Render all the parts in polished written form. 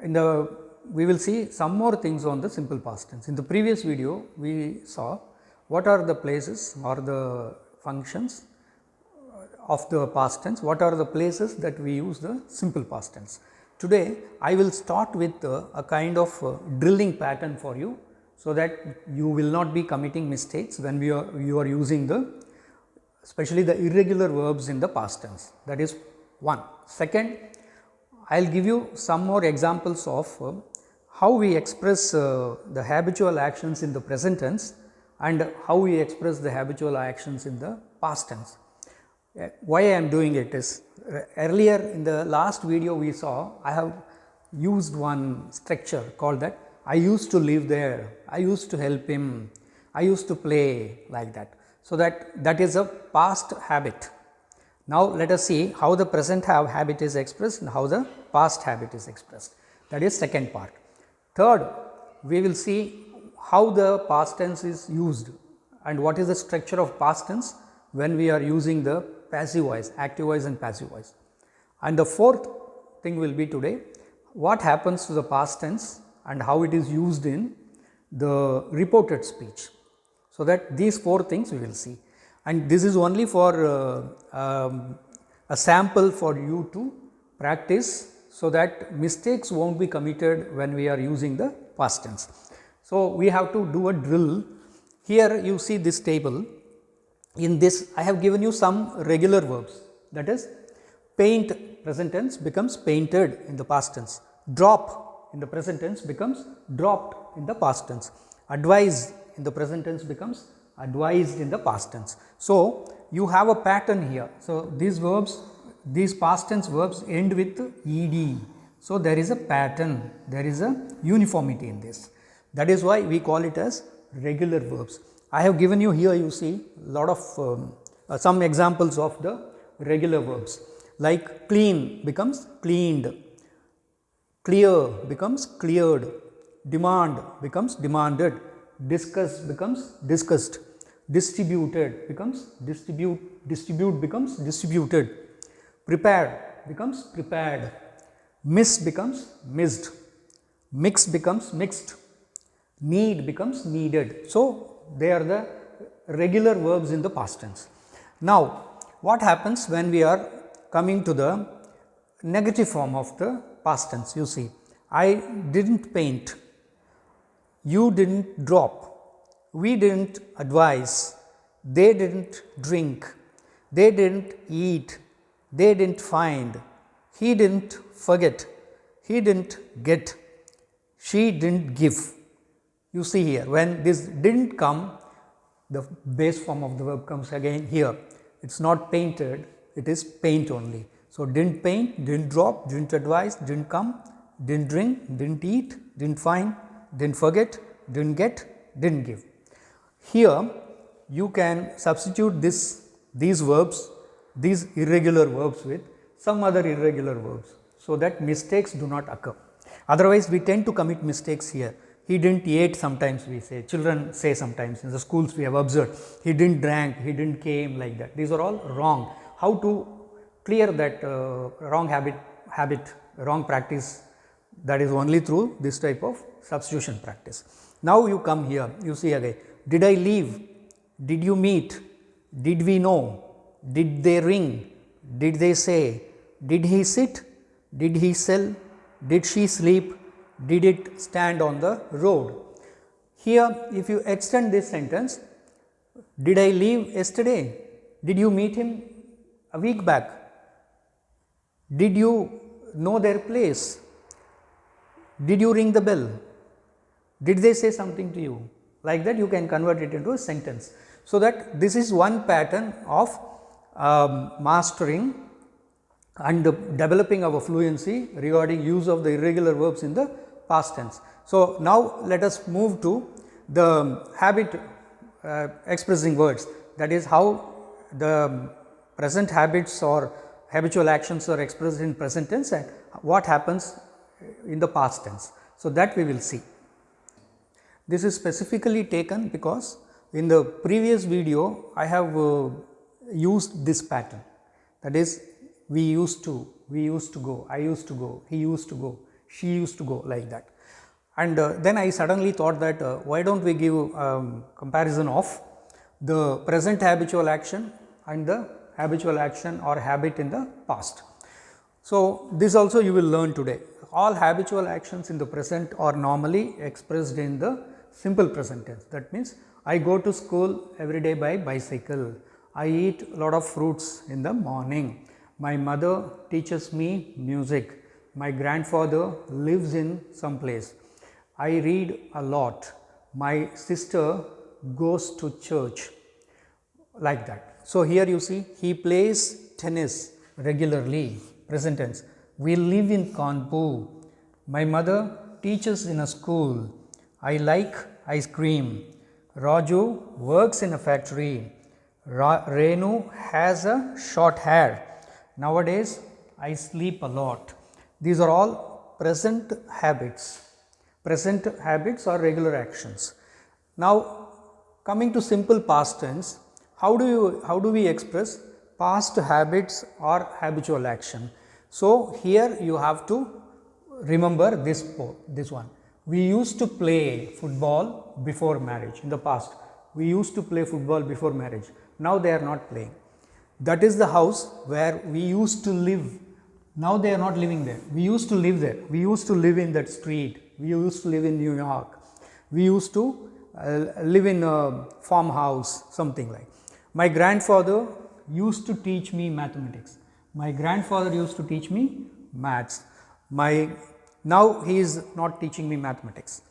we will see some more things on the simple past tense. In the previous video, we saw what are the places or the functions of the past tense, what are the places that we use the simple past tense. Today, I will start with a kind of drilling pattern for you, so that you will not be committing mistakes when you are using especially the irregular verbs in the past tense. That is one. Second, I will give you some more examples of how we express the habitual actions in the present tense and how we express the habitual actions in the past tense. Why I am doing it is, earlier in the last video we saw, I have used one structure called that I used to live there, I used to help him, I used to play, like that. So, that is a past habit. Now, let us see how the present habit is expressed and how the past habit is expressed. That is second part. Third, we will see how the past tense is used and what is the structure of past tense when we are using the passive voice, active voice and passive voice. And the fourth thing will be today, what happens to the past tense and how it is used in the reported speech. So, that these four things we will see, and this is only for a sample for you to practice, so that mistakes will not be committed when we are using the past tense. So, we have to do a drill. Here you see this table. In this I have given you some regular verbs, that is paint present tense becomes painted in the past tense, drop in the present tense becomes dropped in the past tense, advise in the present tense becomes advised in the past tense. So, you have a pattern here. So, these verbs, these past tense verbs end with ed. So, there is a pattern, there is a uniformity in this. That is why we call it as regular verbs. I have given you here, you see lot of some examples of the regular verbs, like clean becomes cleaned, clear becomes cleared, demand becomes demanded, discuss becomes discussed, distributed becomes distribute becomes distributed, prepared becomes prepared, miss becomes missed, mix becomes mixed, need becomes needed. So, they are the regular verbs in the past tense. Now, what happens when we are coming to the negative form of the past tense? You see, I didn't paint, you didn't drop, we didn't advise, they didn't drink, they didn't eat, they didn't find, he didn't forget, he didn't get, she didn't give. You see here, when this didn't come, the base form of the verb comes again here. It is not painted, it is paint only. So, didn't paint, didn't drop, didn't advise, didn't come, didn't drink, didn't eat, didn't find, didn't forget, didn't get, didn't give. Here you can substitute these verbs, these irregular verbs with some other irregular verbs, so that mistakes do not occur. Otherwise, we tend to commit mistakes here. He didn't eat, sometimes we say, children say sometimes in the schools we have observed, he didn't drank, he didn't came, like that. These are all wrong. How to clear that wrong habit, wrong practice? That is only through this type of substitution practice. Now, you come here, you see again, did I leave, did you meet, did we know, did they ring, did they say, did he sit, did he sell, did she sleep, did it stand on the road. Here, if you extend this sentence, did I leave yesterday, did you meet him a week back, did you know their place, did you ring the bell, did they say something to you? Like that you can convert it into a sentence. So, that this is one pattern of mastering and developing our fluency regarding use of the irregular verbs in the past tense. So, now let us move to the habit expressing words, that is how the present habits or habitual actions are expressed in present tense and what happens in the past tense. So, that we will see. This is specifically taken because in the previous video I have used this pattern, that is we used to go, I used to go, he used to go, she used to go like that. And then I suddenly thought that why don't we give comparison of the present habitual action and the habitual action or habit in the past. So, this also you will learn today. All habitual actions in the present are normally expressed in the simple present tense. That means, I go to school every day by bicycle. I eat a lot of fruits in the morning. My mother teaches me music. My grandfather lives in some place. I read a lot. My sister goes to church, like that. So, here you see he plays tennis regularly, present tense. We live in Kanpur. My mother teaches in a school. I like ice cream. Raju works in a factory. Renu has a short hair. Nowadays, I sleep a lot. These are all present habits. Present habits or regular actions. Now, coming to simple past tense, how do we express past habits or habitual action? So, here you have to remember this one. We used to play football before marriage in the past. We used to play football before marriage. Now they are not playing. That is the house where we used to live. Now they are not living there. We used to live there. We used to live in that street. We used to live in New York. We used to live in a farmhouse, something like. My grandfather used to teach me mathematics. My grandfather used to teach me maths. Now he is not teaching me mathematics.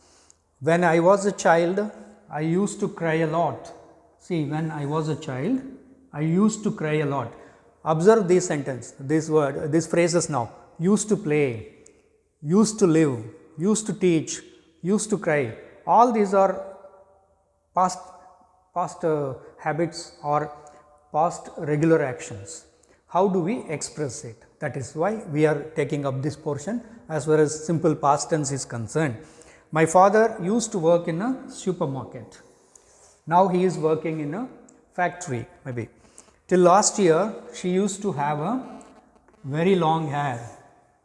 When I was a child, I used to cry a lot. See, when I was a child, I used to cry a lot. Observe this sentence, this word, these phrases now. Used to play, used to live, used to teach, used to cry. All these are past habits or past regular actions. How do we express it? That is why we are taking up this portion as far as simple past tense is concerned. My father used to work in a supermarket. Now he is working in a factory, maybe. Till last year, she used to have a very long hair.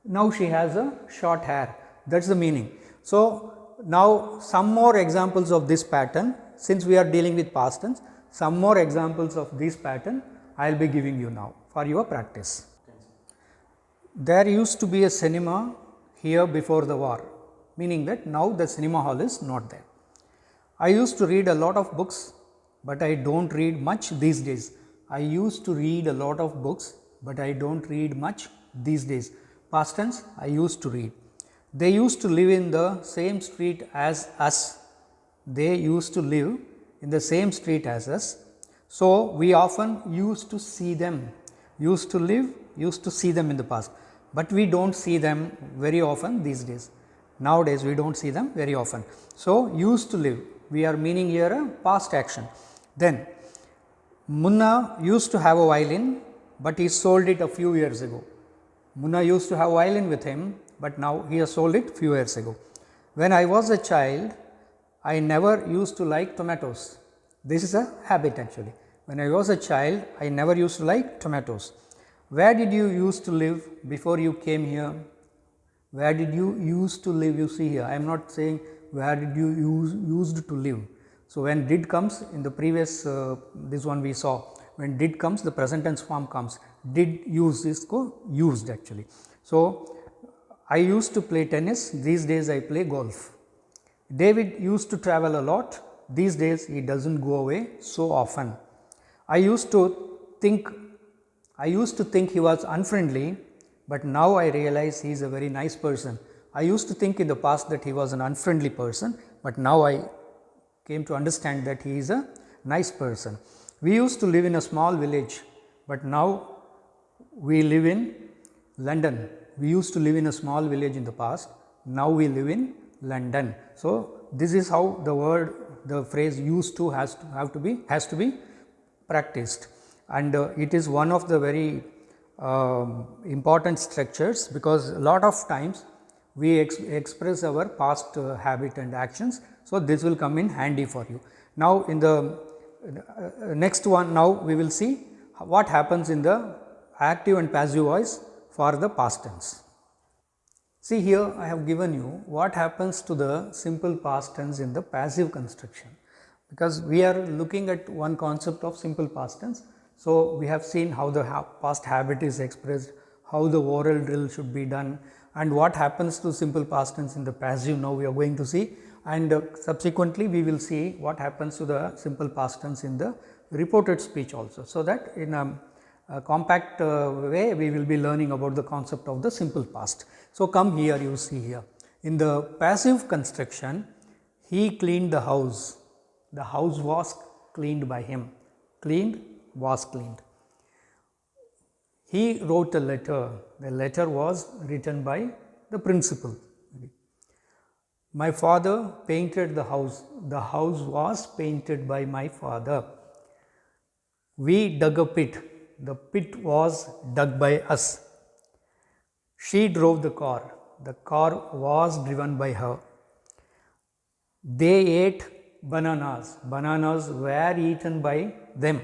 Now she has a short hair. That is the meaning. So, now some more examples of this pattern, since we are dealing with past tense, some more examples of this pattern I will be giving you now for your practice. There used to be a cinema here before the war, meaning that now the cinema hall is not there. I used to read a lot of books, but I do not read much these days. I used to read a lot of books, but I do not read much these days. Past tense, I used to read. They used to live in the same street as us. They used to live in the same street as us. So, we often used to see them, used to live, used to see them in the past, but we do not see them very often these days. Nowadays, we do not see them very often. So, used to live, we are meaning here a past action. Then, Munna used to have a violin, but he sold it a few years ago. Munna used to have a violin with him, but now he has sold it few years ago. When I was a child, I never used to like tomatoes. This is a habit actually. When I was a child, I never used to like tomatoes. Where did you used to live before you came here? Where did you used to live? You see here, I am not saying where did you used to live. So, when did comes in the previous this one we saw, when did comes the present tense form comes, did use is used actually. So, I used to play tennis, these days I play golf. David used to travel a lot, these days he does not go away so often. I used to think he was unfriendly, but now I realize he is a very nice person. I used to think in the past that he was an unfriendly person, but now I came to understand that he is a nice person. We used to live in a small village, but now we live in London. We used to live in a small village in the past, now we live in London. So, this is how the phrase used to has to be practiced, and it is one of the very important structures, because a lot of times we express our past habit and actions. So, this will come in handy for you. Now, in the next one, now we will see what happens in the active and passive voice for the past tense. See here I have given you what happens to the simple past tense in the passive construction, because we are looking at one concept of simple past tense. So, we have seen how the past habit is expressed, how the oral drill should be done, and what happens to simple past tense in the passive. Now, we are going to see, and subsequently we will see what happens to the simple past tense in the reported speech also. So, that in a compact way we will be learning about the concept of the simple past. So, come here, you see here in the passive construction, he cleaned the house was cleaned by him, cleaned was cleaned. He wrote a letter, the letter was written by the principal. My father painted the house was painted by my father. We dug a pit, the pit was dug by us. She drove the car was driven by her. They ate bananas were eaten by them.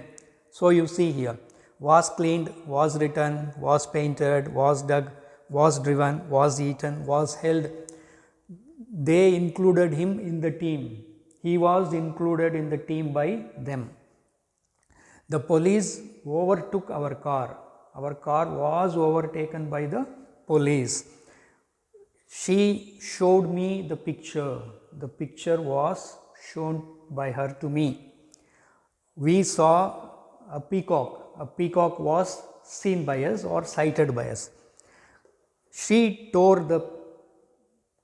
So, you see here was cleaned, was written, was painted, was dug, was driven, was eaten, was held. They included him in the team, he was included in the team by them. The police overtook our car was overtaken by the police. She showed me the picture was shown by her to me. We saw a peacock was seen by us or sighted by us. She tore the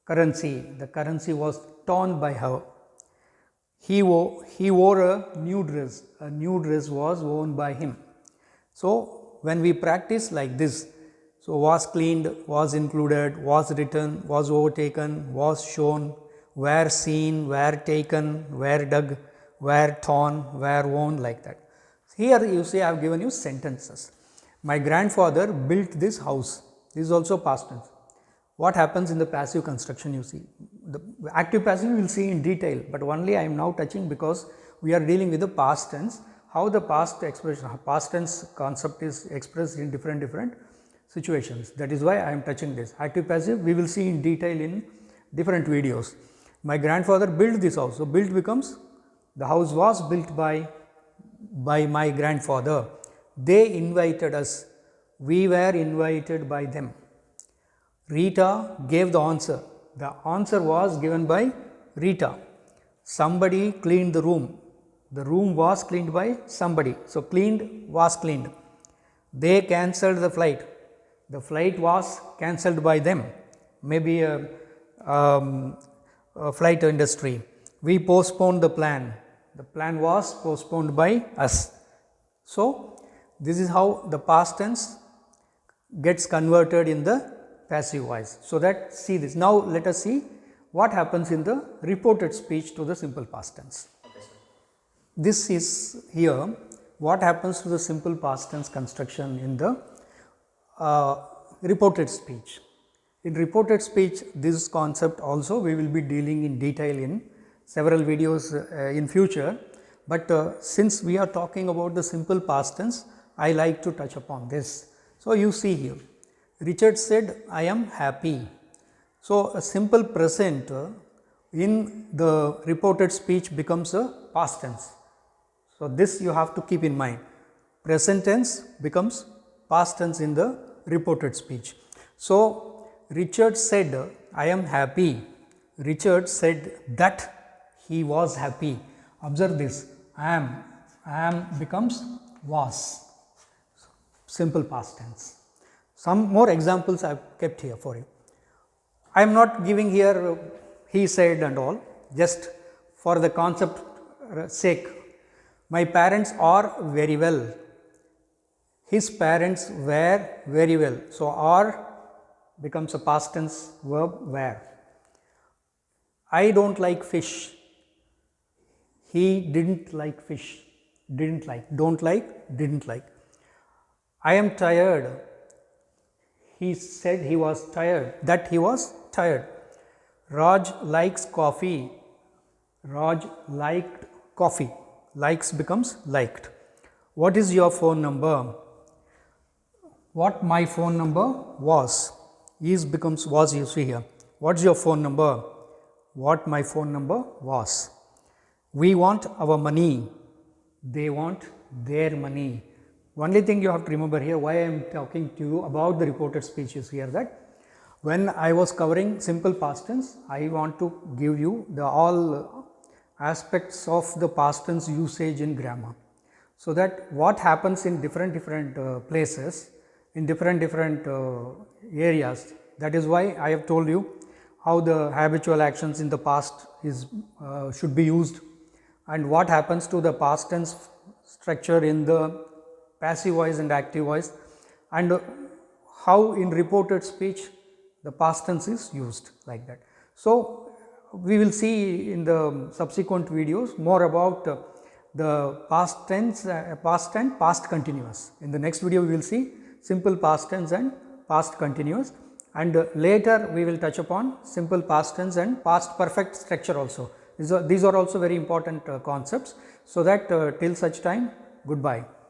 currency was torn by her. He wore a new dress was worn by him. So, when we practice like this, so was cleaned, was included, was written, was overtaken, was shown, were seen, were taken, were dug, were torn, were worn, like that. Here you see I have given you sentences. My grandfather built this house, this is also past tense. What happens in the passive construction, you see? The active passive we will see in detail, but only I am now touching because we are dealing with the past tense, how the past tense concept is expressed in different situations. That is why I am touching this. Active passive we will see in detail in different videos. My grandfather built this house. So, built becomes the house was built by my grandfather. They invited us, we were invited by them. Rita gave the answer was given by Rita. Somebody cleaned the room was cleaned by somebody. So, cleaned was cleaned. They cancelled the flight was cancelled by them, maybe a flight industry. We postponed the plan was postponed by us. So, this is how the past tense gets converted in the passive voice. So, that see this. Now, let us see what happens in the reported speech to the simple past tense. Okay, this is here what happens to the simple past tense construction in the reported speech. In reported speech, this concept also we will be dealing in detail in several videos in future, but since we are talking about the simple past tense, I like to touch upon this. So, you see here Richard said, I am happy. So, a simple present in the reported speech becomes a past tense. So, this you have to keep in mind, present tense becomes past tense in the reported speech. So, Richard said, I am happy. Richard said that he was happy. Observe this, I am becomes was, simple past tense. Some more examples I have kept here for you. I am not giving here he said and all, just for the concept sake. My parents are very well. His parents were very well. So, are becomes a past tense verb were. I don't like fish. He didn't like fish. Didn't like, don't like, didn't like. I am tired. He said he was tired, that he was tired. Raj likes coffee. Raj liked coffee. Likes becomes liked. What is your phone number? What my phone number was. is becomes was. You see here, what's your phone number? What my phone number was. We want our money, they want their money. Only thing you have to remember here, why I am talking to you about the reported speech is here, that when I was covering simple past tense, I want to give you the all aspects of the past tense usage in grammar. So that what happens in different places, in different areas. That is why I have told you how the habitual actions in the past is should be used, and what happens to the past tense structure in the passive voice and active voice, and how in reported speech the past tense is used like that. So, we will see in the subsequent videos more about the past tense, past and past continuous. In the next video we will see simple past tense and past continuous, and later we will touch upon simple past tense and past perfect structure also. These are also very important concepts. So that till such time, goodbye.